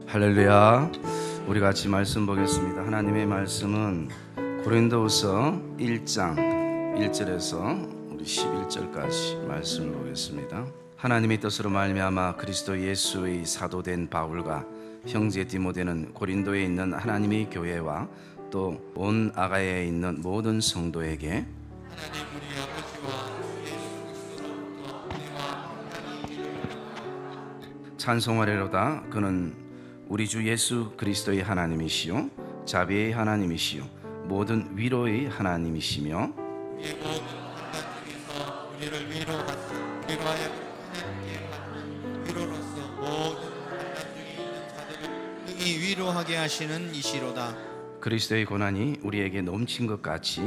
할렐루야. 우리 같이 말씀 보겠습니다. 하나님의 말씀은 고린도후서 1장 1절에서 우리 11절까지 말씀을 보겠습니다. 하나님의 뜻으로 말미암아 그리스도 예수의 사도된 바울과 형제 디모데는 고린도에 있는 하나님의 교회와 또 온 아가야에 있는 모든 성도에게 하나님 우리 아버지와 예수 그리스도로부터 은혜와 평강이 찬송하리로다. 그는 우리 주 예수 그리스도의 하나님이시요 자비의 하나님이시요 모든 위로의 하나님이시며 우리의 모든 환난 중에서 우리를 위로하여 하나님께 받는 위로로서 모든 환난 중에 있는 자들을 능히 위로하게 하시는 이시로다. 그리스도의 고난이 우리에게 넘친 것 같이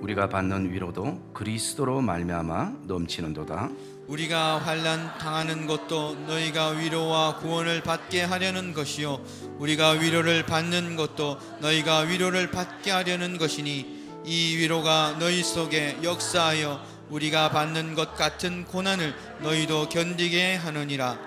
우리가 받는 위로도 그리스도로 말미암아 넘치는도다. 우리가 환난 당하는 것도 너희가 위로와 구원을 받게 하려는 것이요 우리가 위로를 받는 것도 너희가 위로를 받게 하려는 것이니 이 위로가 너희 속에 역사하여 우리가 받는 것 같은 고난을 너희도 견디게 하느니라.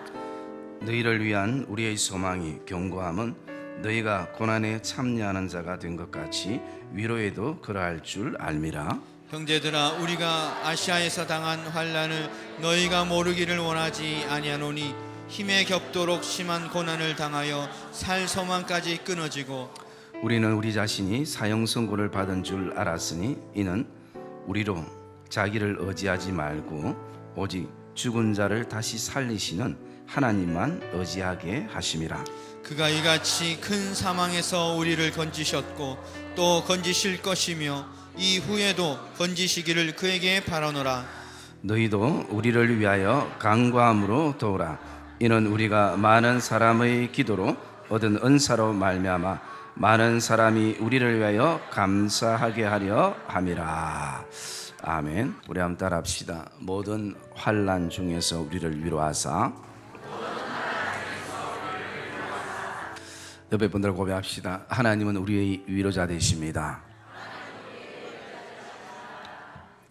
너희를 위한 우리의 소망이 견고함은 너희가 고난에 참여하는 자가 된 것 같이 위로에도 그러할 줄 알미라. 형제들아, 우리가 아시아에서 당한 환난을 너희가 모르기를 원하지 아니하노니 힘에 겹도록 심한 고난을 당하여 살 소망까지 끊어지고 우리는 우리 자신이 사형 선고를 받은 줄 알았으니 이는 우리로 자기를 의지하지 말고 오직 죽은 자를 다시 살리시는 하나님만 의지하게 하심이라. 그가 이같이 큰 사망에서 우리를 건지셨고 또 건지실 것이며 이후에도 건지시기를 그에게 바라노라. 너희도 우리를 위하여 간구함으로 도우라. 이는 우리가 많은 사람의 기도로 얻은 은사로 말미암아 많은 사람이 우리를 위하여 감사하게 하려 함이라. 아멘. 우리 한번 따라합시다. 모든 환난 중에서 우리를 위로하사. 옆에 분들 고백합시다. 하나님은 우리의 위로자 되십니다.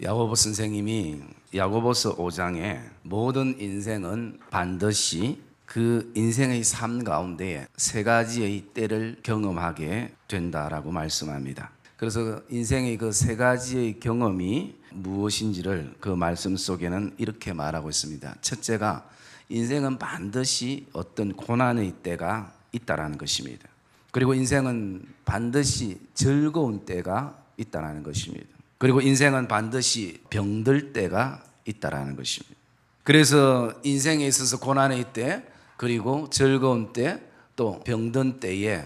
야고보 선생님이 야고보서 5장에 모든 인생은 반드시 그 인생의 삶 가운데 세 가지의 때를 경험하게 된다라고 말씀합니다. 그래서 인생의 그 세 가지의 경험이 무엇인지를 그 말씀 속에는 이렇게 말하고 있습니다. 첫째가 인생은 반드시 어떤 고난의 때가 있다라는 것입니다. 그리고 인생은 반드시 즐거운 때가 있다라는 것입니다. 그리고 인생은 반드시 병들 때가 있다라는 것입니다. 그래서 인생에 있어서 고난의 때, 그리고 즐거운 때, 또 병든 때에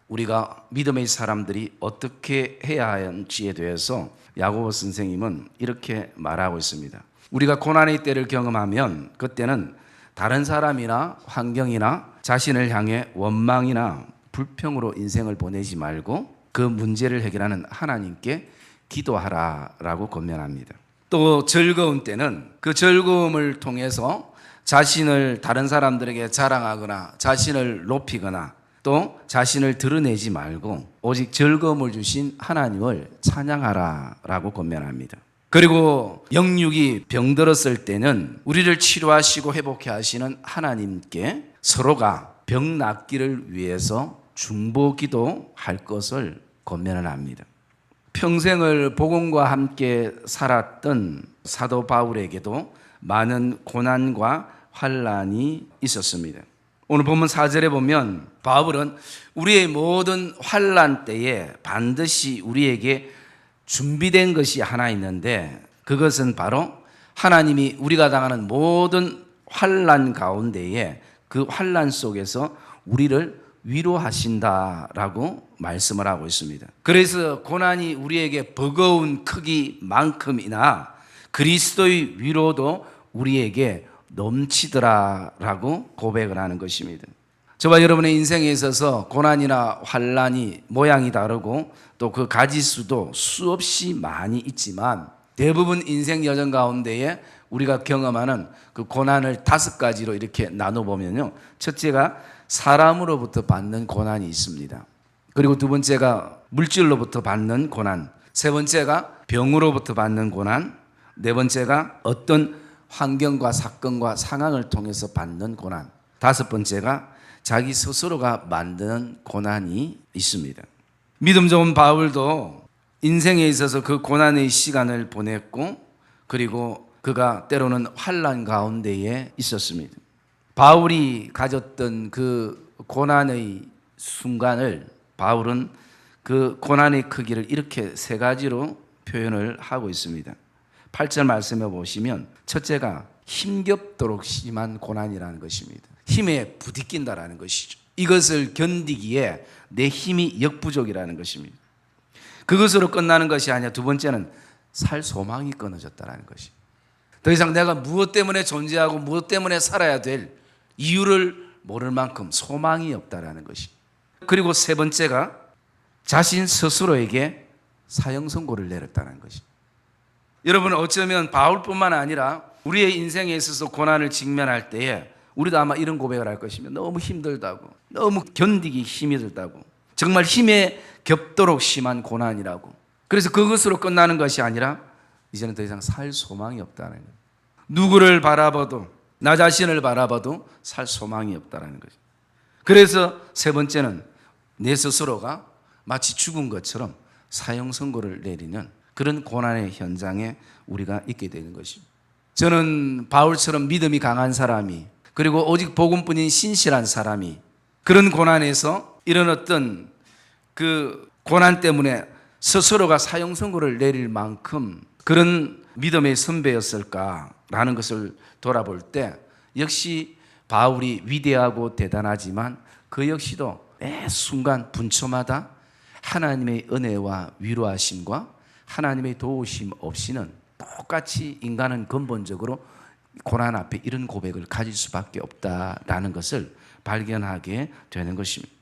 우리가 믿음의 사람들이 어떻게 해야 하는지에 대해서 야고보 선생님은 이렇게 말하고 있습니다. 우리가 고난의 때를 경험하면 그때는 다른 사람이나 환경이나 자신을 향해 원망이나 불평으로 인생을 보내지 말고 그 문제를 해결하는 하나님께 기도하라라고 권면합니다. 또 즐거운 때는 그 즐거움을 통해서 자신을 다른 사람들에게 자랑하거나 자신을 높이거나 또 자신을 드러내지 말고 오직 즐거움을 주신 하나님을 찬양하라라고 권면합니다. 그리고 영육이 병들었을 때는 우리를 치료하시고 회복해 하시는 하나님께 서로가 병 낫기를 위해서 중보기도 할 것을 권면을 합니다. 평생을 복음과 함께 살았던 사도 바울에게도 많은 고난과 환난이 있었습니다. 오늘 본문 4절에 보면 바울은 우리의 모든 환난 때에 반드시 우리에게 준비된 것이 하나 있는데 그것은 바로 하나님이 우리가 당하는 모든 환난 가운데에 그 환난 속에서 우리를 위로하신다라고 말씀을 하고 있습니다. 그래서 고난이 우리에게 버거운 크기만큼이나 그리스도의 위로도 우리에게 넘치더라라고 고백을 하는 것입니다. 저와 여러분의 인생에 있어서 고난이나 환난이 모양이 다르고 또 그 가지수도 수없이 많이 있지만 대부분 인생 여정 가운데에 우리가 경험하는 그 고난을 5가지로 이렇게 나눠보면요. 첫째가 사람으로부터 받는 고난이 있습니다. 그리고 두 번째가 물질로부터 받는 고난, 세 번째가 병으로부터 받는 고난, 네 번째가 어떤 환경과 사건과 상황을 통해서 받는 고난, 다섯 번째가 자기 스스로가 만드는 고난이 있습니다. 믿음 좋은 바울도 인생에 있어서 그 고난의 시간을 보냈고, 그리고 그가 때로는 환난 가운데에 있었습니다. 바울이 가졌던 그 고난의 순간을 바울은 그 고난의 크기를 이렇게 세 가지로 표현을 하고 있습니다. 8절 말씀해 보시면 첫째가 힘겹도록 심한 고난이라는 것입니다. 힘에 부딪힌다라는 것이죠. 이것을 견디기에 내 힘이 역부족이라는 것입니다. 그것으로 끝나는 것이 아니라 두 번째는 살 소망이 끊어졌다는 것이. 더 이상 내가 무엇 때문에 존재하고 무엇 때문에 살아야 될 이유를 모를 만큼 소망이 없다라는 것이. 그리고 세 번째가 자신 스스로에게 사형 선고를 내렸다는 것이. 여러분, 어쩌면 바울뿐만 아니라 우리의 인생에 있어서 고난을 직면할 때에 우리도 아마 이런 고백을 할 것이며, 너무 힘들다고, 너무 견디기 힘이 들다고, 정말 힘에 겹도록 심한 고난이라고. 그래서 그것으로 끝나는 것이 아니라 이제는 더 이상 살 소망이 없다는 거예요. 누구를 바라봐도, 나 자신을 바라봐도 살 소망이 없다는 거죠. 그래서 세 번째는 내 스스로가 마치 죽은 것처럼 사형 선고를 내리는 그런 고난의 현장에 우리가 있게 되는 것입니다. 저는 바울처럼 믿음이 강한 사람이, 그리고 오직 복음뿐인 신실한 사람이 그런 고난에서 이런 어떤 그 고난 때문에 스스로가 사형 선고를 내릴 만큼 그런 믿음의 선배였을까라는 것을 돌아볼 때 역시 바울이 위대하고 대단하지만 그 역시도 매 순간 분초마다 하나님의 은혜와 위로하심과 하나님의 도우심 없이는 똑같이 인간은 근본적으로 고난 앞에 이런 고백을 가질 수밖에 없다라는 것을 발견하게 되는 것입니다.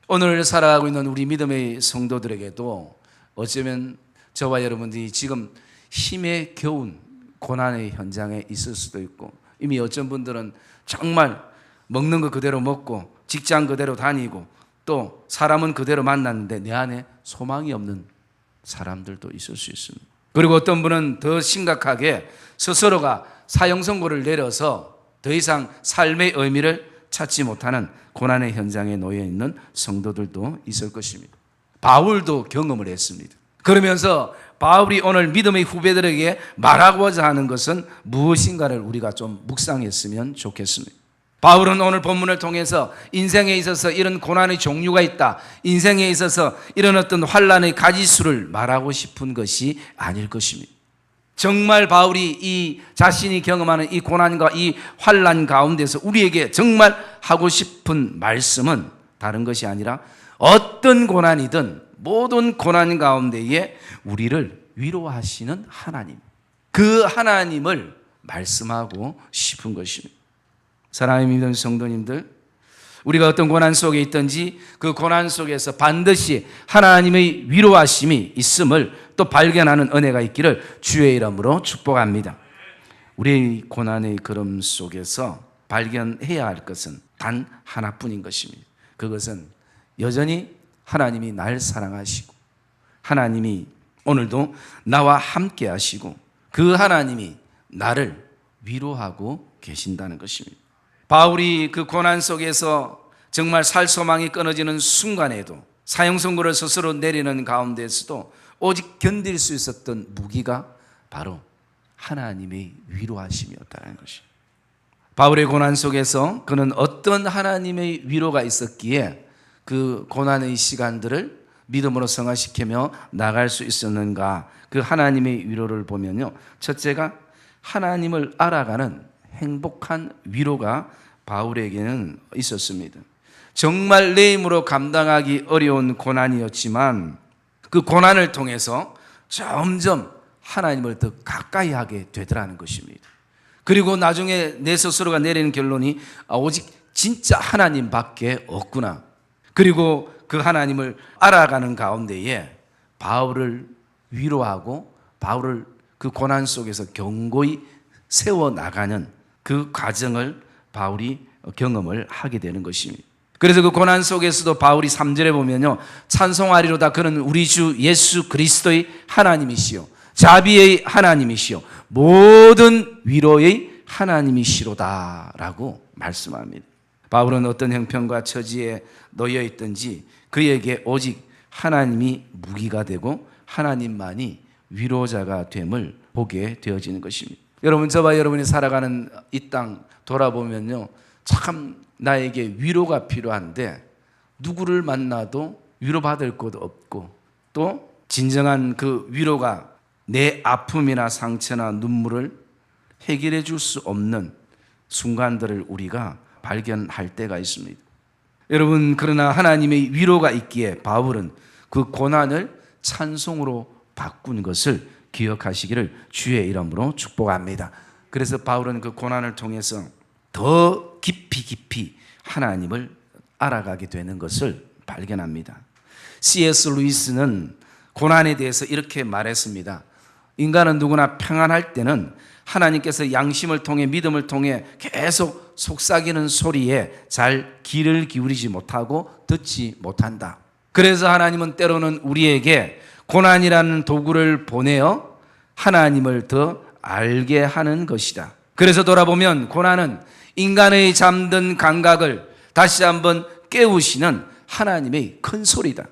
오늘 살아가고 있는 우리 믿음의 성도들에게도 어쩌면 저와 여러분들이 지금 힘에 겨운 고난의 현장에 있을 수도 있고, 이미 어떤 분들은 정말 먹는 거 그대로 먹고 직장 그대로 다니고 또 사람은 그대로 만났는데 내 안에 소망이 없는 사람들도 있을 수 있습니다. 그리고 어떤 분은 더 심각하게 스스로가 사형 선고를 내려서 더 이상 삶의 의미를 찾지 못하는 고난의 현장에 놓여 있는 성도들도 있을 것입니다. 바울도 경험을 했습니다. 그러면서 바울이 오늘 믿음의 후배들에게 말하고자 하는 것은 무엇인가를 우리가 좀 묵상했으면 좋겠습니다. 바울은 오늘 본문을 통해서 인생에 있어서 이런 고난의 종류가 있다, 인생에 있어서 이런 어떤 환난의 가지수를 말하고 싶은 것이 아닐 것입니다. 정말 바울이 이 자신이 경험하는 이 고난과 이 환난 가운데서 우리에게 정말 하고 싶은 말씀은 다른 것이 아니라 어떤 고난이든 모든 고난 가운데에 우리를 위로하시는 하나님, 그 하나님을 말씀하고 싶은 것입니다. 사랑하는 믿는 성도님들, 우리가 어떤 고난 속에 있든지 그 고난 속에서 반드시 하나님의 위로하심이 있음을 또 발견하는 은혜가 있기를 주의 이름으로 축복합니다. 우리의 고난의 걸음 속에서 발견해야 할 것은 단 하나뿐인 것입니다. 그것은 여전히 하나님이 날 사랑하시고 하나님이 오늘도 나와 함께 하시고 그 하나님이 나를 위로하고 계신다는 것입니다. 바울이 그 고난 속에서 정말 살 소망이 끊어지는 순간에도 사형 선고를 스스로 내리는 가운데서도 오직 견딜 수 있었던 무기가 바로 하나님의 위로하심이었다는 것입니다. 바울의 고난 속에서 그는 어떤 하나님의 위로가 있었기에 그 고난의 시간들을 믿음으로 승화시키며 나갈 수 있었는가? 그 하나님의 위로를 보면요, 첫째가 하나님을 알아가는 행복한 위로가 바울에게는 있었습니다. 정말 내 힘으로 감당하기 어려운 고난이었지만 그 고난을 통해서 점점 하나님을 더 가까이 하게 되더라는 것입니다. 그리고 나중에 내 스스로가 내리는 결론이 오직 진짜 하나님밖에 없구나. 그리고 그 하나님을 알아가는 가운데에 바울을 위로하고 바울을 그 고난 속에서 견고히 세워나가는 그 과정을 바울이 경험을 하게 되는 것입니다. 그래서 그 고난 속에서도 바울이 3절에 보면요, 찬송하리로다 그는 우리 주 예수 그리스도의 하나님이시요 자비의 하나님이시요 모든 위로의 하나님이시로다 라고 말씀합니다. 바울은 어떤 형편과 처지에 놓여 있든지 그에게 오직 하나님이 무기가 되고 하나님만이 위로자가 됨을 보게 되어지는 것입니다. 여러분, 저와 여러분이 살아가는 이 땅 돌아보면요, 참 나에게 위로가 필요한데 누구를 만나도 위로받을 곳 없고, 또 진정한 그 위로가 내 아픔이나 상처나 눈물을 해결해 줄 수 없는 순간들을 우리가 발견할 때가 있습니다. 여러분, 그러나 하나님의 위로가 있기에 바울은 그 고난을 찬송으로 바꾼 것을 기억하시기를 주의 이름으로 축복합니다. 그래서 바울은 그 고난을 통해서 더 깊이 하나님을 알아가게 되는 것을 발견합니다. C.S. 루이스는 고난에 대해서 이렇게 말했습니다. 인간은 누구나 평안할 때는 하나님께서 양심을 통해 믿음을 통해 계속 속삭이는 소리에 잘 귀를 기울이지 못하고 듣지 못한다. 그래서 하나님은 때로는 우리에게 고난이라는 도구를 보내어 하나님을 더 알게 하는 것이다. 그래서 돌아보면 고난은 인간의 잠든 감각을 다시 한번 깨우시는 하나님의 큰 소리다.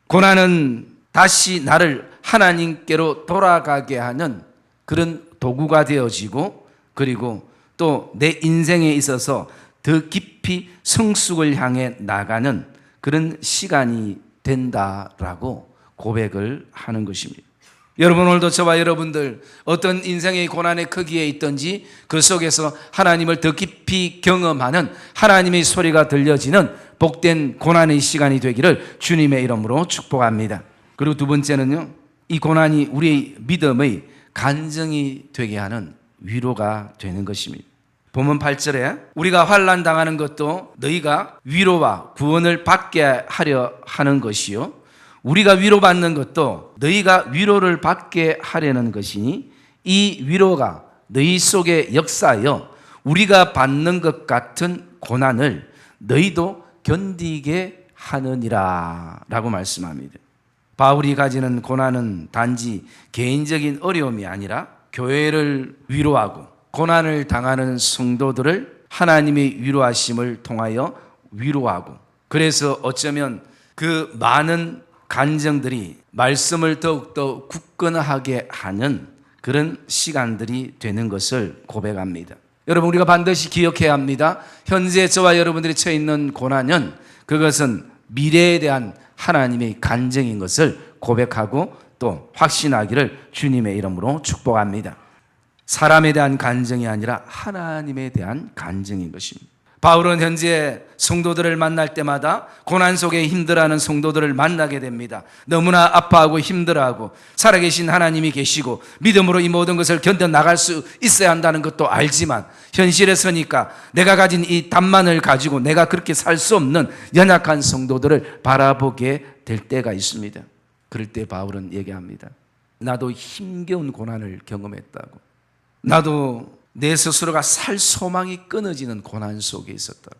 고난은 다시 나를 하나님께로 돌아가게 하는 그런 도구가 되어지고, 그리고 또 내 인생에 있어서 더 깊이 성숙을 향해 나가는 그런 시간이 된다라고 고백을 하는 것입니다. 여러분, 오늘도 저와 여러분들 어떤 인생의 고난의 크기에 있든지 그 속에서 하나님을 더 깊이 경험하는 하나님의 소리가 들려지는 복된 고난의 시간이 되기를 주님의 이름으로 축복합니다. 그리고 두 번째는요, 이 고난이 우리의 믿음의 간증이 되게 하는 위로가 되는 것입니다. 본문 8절에 우리가 환난 당하는 것도 너희가 위로와 구원을 받게 하려 하는 것이요, 우리가 위로받는 것도 너희가 위로를 받게 하려는 것이니 이 위로가 너희 속에 역사하여 우리가 받는 것 같은 고난을 너희도 견디게 하느니라 라고 말씀합니다. 바울이 가지는 고난은 단지 개인적인 어려움이 아니라 교회를 위로하고 고난을 당하는 성도들을 하나님의 위로하심을 통하여 위로하고, 그래서 어쩌면 그 많은 간증들이 말씀을 더욱더 굳건하게 하는 그런 시간들이 되는 것을 고백합니다. 여러분, 우리가 반드시 기억해야 합니다. 현재 저와 여러분들이 처해 있는 고난은 그것은 미래에 대한 하나님의 간증인 것을 고백하고 또 확신하기를 주님의 이름으로 축복합니다. 사람에 대한 간증이 아니라 하나님에 대한 간증인 것입니다. 바울은 현재 성도들을 만날 때마다 고난 속에 힘들어하는 성도들을 만나게 됩니다. 너무나 아파하고 힘들어하고 살아계신 하나님이 계시고 믿음으로 이 모든 것을 견뎌나갈 수 있어야 한다는 것도 알지만, 현실에 서니까 내가 가진 이 답만을 가지고 내가 그렇게 살 수 없는 연약한 성도들을 바라보게 될 때가 있습니다. 그럴 때 바울은 얘기합니다. 나도 힘겨운 고난을 경험했다고. 나도 내 스스로가 살 소망이 끊어지는 고난 속에 있었다고.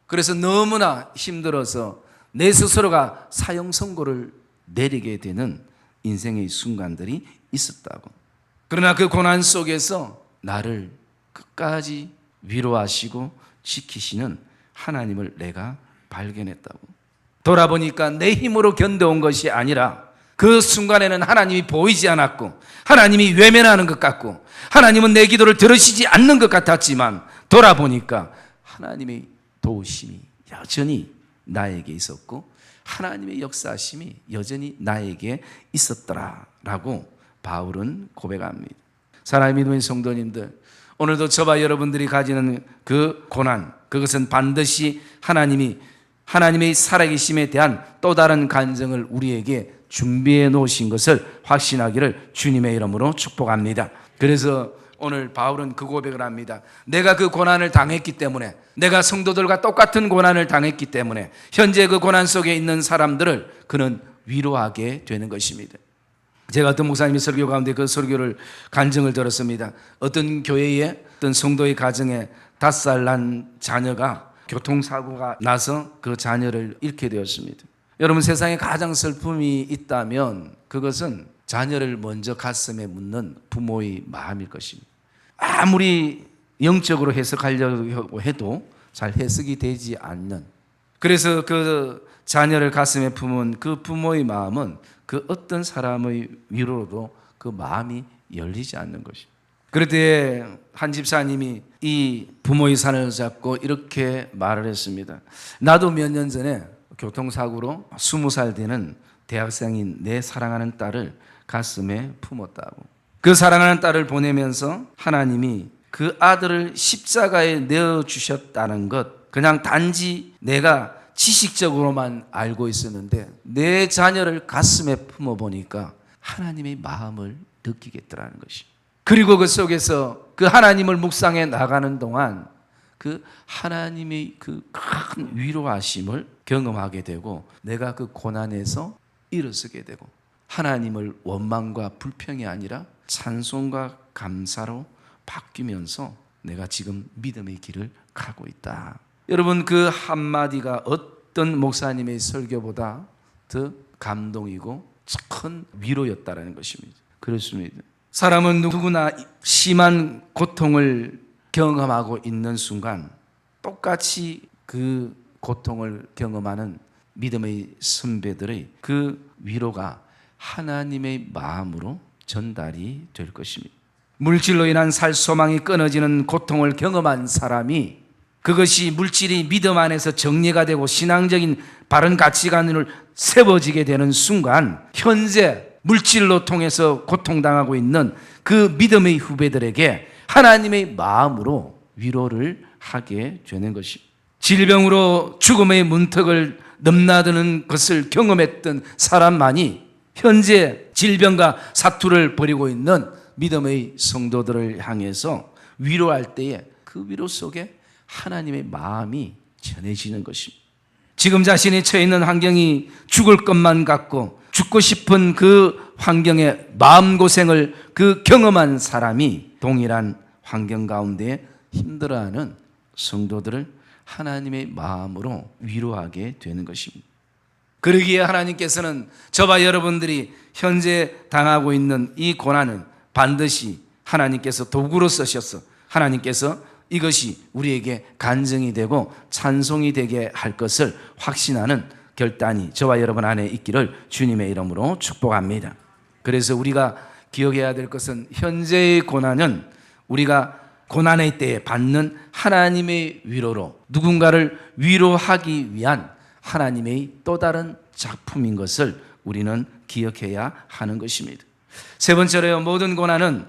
그래서 너무나 힘들어서 내 스스로가 사형 선고를 내리게 되는 인생의 순간들이 있었다고. 그러나 그 고난 속에서 나를 끝까지 위로하시고 지키시는 하나님을 내가 발견했다고. 돌아보니까 내 힘으로 견뎌온 것이 아니라 그 순간에는 하나님이 보이지 않았고 하나님이 외면하는 것 같고 하나님은 내 기도를 들으시지 않는 것 같았지만, 돌아보니까 하나님의 도우심이 여전히 나에게 있었고 하나님의 역사하심이 여전히 나에게 있었더라라고 바울은 고백합니다. 사랑하는 믿음의 성도님들, 오늘도 저와 여러분들이 가지는 그 고난, 그것은 반드시 하나님의 살아계심에 대한 또 다른 간증을 우리에게 준비해 놓으신 것을 확신하기를 주님의 이름으로 축복합니다. 그래서 오늘 바울은 그 고백을 합니다. 내가 그 고난을 당했기 때문에, 내가 성도들과 똑같은 고난을 당했기 때문에 현재 그 고난 속에 있는 사람들을 그는 위로하게 되는 것입니다. 제가 어떤 목사님의 설교 가운데 그 설교를 간증을 들었습니다. 어떤 교회에 어떤 성도의 가정에 5살 난 자녀가 교통사고가 나서 그 자녀를 잃게 되었습니다. 여러분, 세상에 가장 슬픔이 있다면 그것은 자녀를 먼저 가슴에 묻는 부모의 마음일 것입니다. 아무리 영적으로 해석하려고 해도 잘 해석이 되지 않는, 그래서 그 자녀를 가슴에 품은 그 부모의 마음은 그 어떤 사람의 위로로도 그 마음이 열리지 않는 것입니다. 그럴 때 한 집사님이 이 부모의 산을 잡고 이렇게 말을 했습니다. 나도 몇 년 전에 교통사고로 20살 되는 대학생인 내 사랑하는 딸을 가슴에 품었다고. 그 사랑하는 딸을 보내면서 하나님이 그 아들을 십자가에 내어주셨다는 것, 그냥 단지 내가 지식적으로만 알고 있었는데 내 자녀를 가슴에 품어보니까 하나님의 마음을 느끼겠더라는 것이. 그리고 그 속에서 그 하나님을 묵상해 나가는 동안 그 하나님의 그 큰 위로하심을 경험하게 되고 내가 그 고난에서 일어서게 되고 하나님을 원망과 불평이 아니라 찬송과 감사로 바뀌면서 내가 지금 믿음의 길을 가고 있다. 여러분, 그 한마디가 어떤 목사님의 설교보다 더 감동이고 큰 위로였다는 것입니다. 그렇습니다. 사람은 누구나 심한 고통을 경험하고 있는 순간 똑같이 그 고통을 경험하는 믿음의 선배들의 그 위로가 하나님의 마음으로 전달이 될 것입니다. 물질로 인한 살 소망이 끊어지는 고통을 경험한 사람이 그것이 물질이 믿음 안에서 정리가 되고 신앙적인 바른 가치관으로 세워지게 되는 순간 현재 물질로 통해서 고통당하고 있는 그 믿음의 후배들에게 하나님의 마음으로 위로를 하게 되는 것입니다. 질병으로 죽음의 문턱을 넘나드는 것을 경험했던 사람만이 현재 질병과 사투를 벌이고 있는 믿음의 성도들을 향해서 위로할 때에 그 위로 속에 하나님의 마음이 전해지는 것입니다. 지금 자신이 처해 있는 환경이 죽을 것만 같고 죽고 싶은 그 환경에 마음고생을 그 경험한 사람이 동일한 환경 가운데 힘들어하는 성도들을 하나님의 마음으로 위로하게 되는 것입니다. 그러기에 하나님께서는 저와 여러분들이 현재 당하고 있는 이 고난은 반드시 하나님께서 도구로 쓰셔서 하나님께서 이것이 우리에게 간증이 되고 찬송이 되게 할 것을 확신하는 결단이 저와 여러분 안에 있기를 주님의 이름으로 축복합니다. 그래서 우리가 기억해야 될 것은 현재의 고난은 우리가 고난의 때에 받는 하나님의 위로로 누군가를 위로하기 위한 하나님의 또 다른 작품인 것을 우리는 기억해야 하는 것입니다. 세 번째로 모든 고난은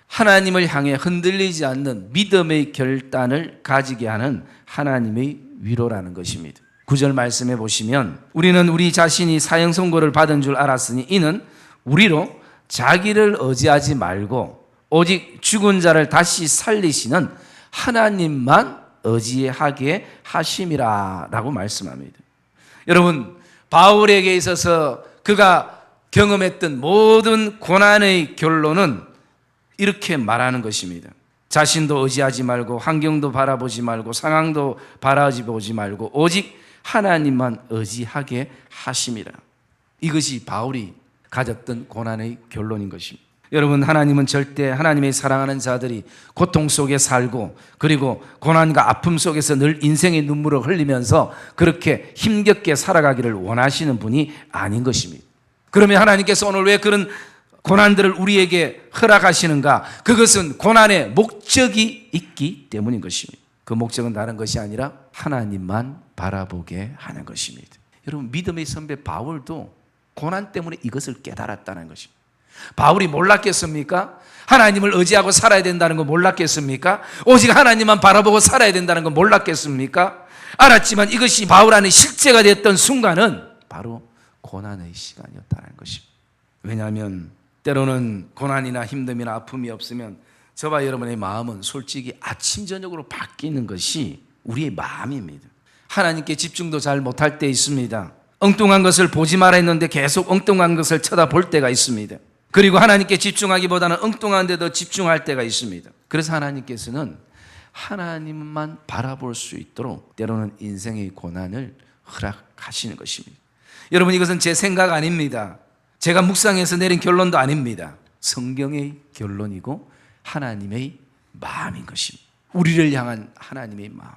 하나님을 향해 흔들리지 않는 믿음의 결단을 가지게 하는 하나님의 위로라는 것입니다. 9절 말씀해 보시면 우리는 우리 자신이 사형 선고를 받은 줄 알았으니 이는 우리로 자기를 의지하지 말고 오직 죽은 자를 다시 살리시는 하나님만 의지하게 하심이라 라고 말씀합니다. 여러분, 바울에게 있어서 그가 경험했던 모든 고난의 결론은 이렇게 말하는 것입니다. 자신도 의지하지 말고 환경도 바라보지 말고 상황도 바라보지 말고 오직 하나님만 의지하게 하심이라. 이것이 바울이 가졌던 고난의 결론인 것입니다. 여러분, 하나님은 절대 하나님의 사랑하는 자들이 고통 속에 살고 그리고 고난과 아픔 속에서 늘 인생의 눈물을 흘리면서 그렇게 힘겹게 살아가기를 원하시는 분이 아닌 것입니다. 그러면 하나님께서 오늘 왜 그런 고난들을 우리에게 허락하시는가? 그것은 고난의 목적이 있기 때문인 것입니다. 그 목적은 다른 것이 아니라 하나님만 바라보게 하는 것입니다. 여러분, 믿음의 선배 바울도 고난 때문에 이것을 깨달았다는 것입니다. 바울이 몰랐겠습니까? 하나님을 의지하고 살아야 된다는 거 몰랐겠습니까? 오직 하나님만 바라보고 살아야 된다는 거 몰랐겠습니까? 알았지만 이것이 바울 안에 실제가 됐던 순간은 바로 고난의 시간이었다는 것입니다. 왜냐하면 때로는 고난이나 힘듦이나 아픔이 없으면 저와 여러분의 마음은 솔직히 아침 저녁으로 바뀌는 것이 우리의 마음입니다. 하나님께 집중도 잘 못할 때 있습니다. 엉뚱한 것을 보지 말아 했는데 계속 엉뚱한 것을 쳐다볼 때가 있습니다. 그리고 하나님께 집중하기보다는 엉뚱한 데 더 집중할 때가 있습니다. 그래서 하나님께서는 하나님만 바라볼 수 있도록 때로는 인생의 고난을 허락하시는 것입니다. 여러분, 이것은 제 생각 아닙니다. 제가 묵상해서 내린 결론도 아닙니다. 성경의 결론이고 하나님의 마음인 것입니다. 우리를 향한 하나님의 마음.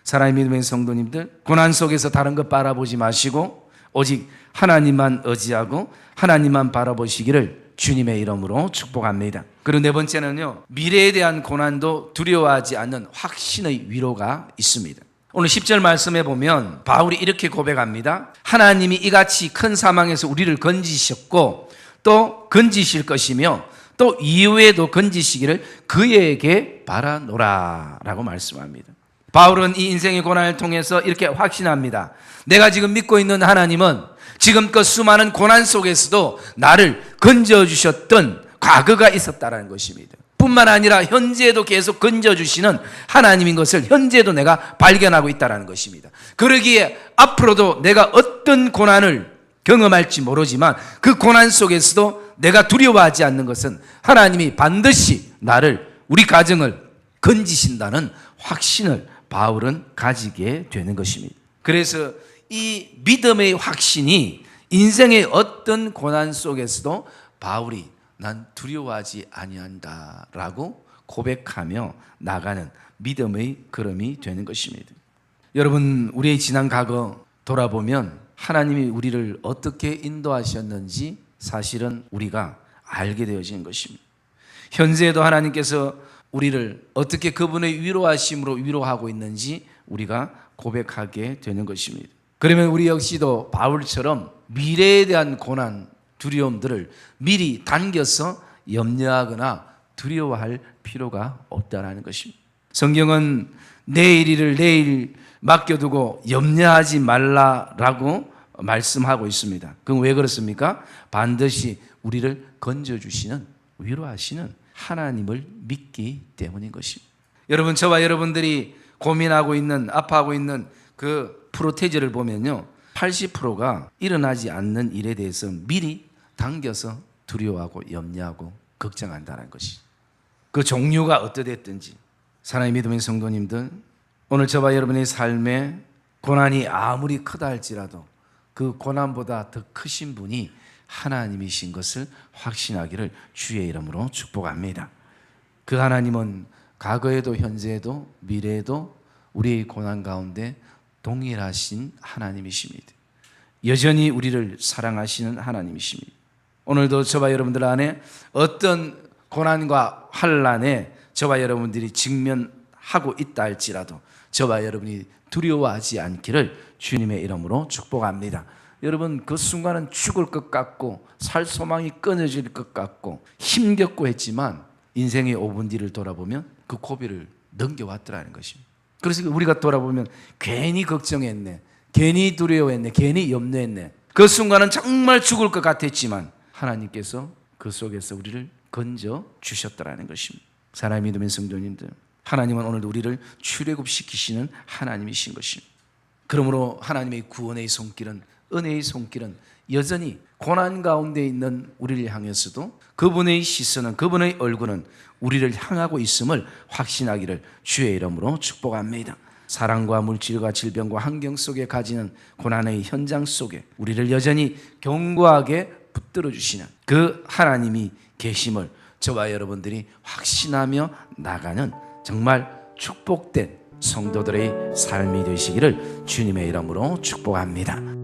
사랑의 믿음의 성도님들, 고난 속에서 다른 것 바라보지 마시고 오직 하나님만 의지하고 하나님만 바라보시기를 주님의 이름으로 축복합니다. 그리고 네 번째는요, 미래에 대한 고난도 두려워하지 않는 확신의 위로가 있습니다. 오늘 10절 말씀에 보면 바울이 이렇게 고백합니다. 하나님이 이같이 큰 사망에서 우리를 건지셨고 또 건지실 것이며 또 이후에도 건지시기를 그에게 바라노라 라고 말씀합니다. 바울은 이 인생의 고난을 통해서 이렇게 확신합니다. 내가 지금 믿고 있는 하나님은 지금껏 수많은 고난 속에서도 나를 건져주셨던 과거가 있었다는 것입니다. 뿐만 아니라 현재에도 계속 건져주시는 하나님인 것을 현재도 내가 발견하고 있다는 것입니다. 그러기에 앞으로도 내가 어떤 고난을 경험할지 모르지만 그 고난 속에서도 내가 두려워하지 않는 것은 하나님이 반드시 나를, 우리 가정을 건지신다는 확신을 바울은 가지게 되는 것입니다. 그래서 이 믿음의 확신이 인생의 어떤 고난 속에서도 바울이 난 두려워하지 아니한다라고 고백하며 나가는 믿음의 걸음이 되는 것입니다. 여러분, 우리의 지난 과거 돌아보면 하나님이 우리를 어떻게 인도하셨는지 사실은 우리가 알게 되어지는 것입니다. 현재에도 하나님께서 우리를 어떻게 그분의 위로하심으로 위로하고 있는지 우리가 고백하게 되는 것입니다. 그러면 우리 역시도 바울처럼 미래에 대한 고난, 두려움들을 미리 당겨서 염려하거나 두려워할 필요가 없다는 것입니다. 성경은 내일 일을 내일 맡겨두고 염려하지 말라라고 말씀하고 있습니다. 그럼 왜 그렇습니까? 반드시 우리를 건져주시는, 위로하시는 하나님을 믿기 때문인 것입니다. 여러분, 저와 여러분들이 고민하고 있는, 아파하고 있는 그 프로테이저를 보면요, 80%가 일어나지 않는 일에 대해서 미리 당겨서 두려워하고 염려하고 걱정한다는 것이, 그 종류가 어떠됐든지. 사랑의 믿음의 성도님들, 오늘 저와 여러분의 삶에 고난이 아무리 크다 할지라도 그 고난보다 더 크신 분이 하나님이신 것을 확신하기를 주의 이름으로 축복합니다. 그 하나님은 과거에도 현재에도 미래에도 우리의 고난 가운데 동일하신 하나님이십니다. 여전히 우리를 사랑하시는 하나님이십니다. 오늘도 저와 여러분들 안에 어떤 고난과 환난에 저와 여러분들이 직면하고 있다 할지라도 저와 여러분이 두려워하지 않기를 주님의 이름으로 축복합니다. 여러분, 그 순간은 죽을 것 같고 살 소망이 끊어질 것 같고 힘겹고 했지만 인생의 5분 뒤를 돌아보면 그 고비를 넘겨왔더라는 것입니다. 그래서 우리가 돌아보면 괜히 걱정했네, 괜히 두려워했네, 괜히 염려했네. 그 순간은 정말 죽을 것 같았지만 하나님께서 그 속에서 우리를 건져 주셨더라는 것입니다. 사랑의 믿음의 성도님들, 하나님은 오늘도 우리를 출애굽시키시는 하나님이신 것입니다. 그러므로 하나님의 구원의 손길은, 은혜의 손길은 여전히 고난 가운데 있는 우리를 향해서도 그분의 시선은, 그분의 얼굴은 우리를 향하고 있음을 확신하기를 주의 이름으로 축복합니다. 사랑과 물질과 질병과 환경 속에 가지는 고난의 현장 속에 우리를 여전히 견고하게 붙들어 주시는 그 하나님이 계심을 저와 여러분들이 확신하며 나가는 정말 축복된 성도들의 삶이 되시기를 주님의 이름으로 축복합니다.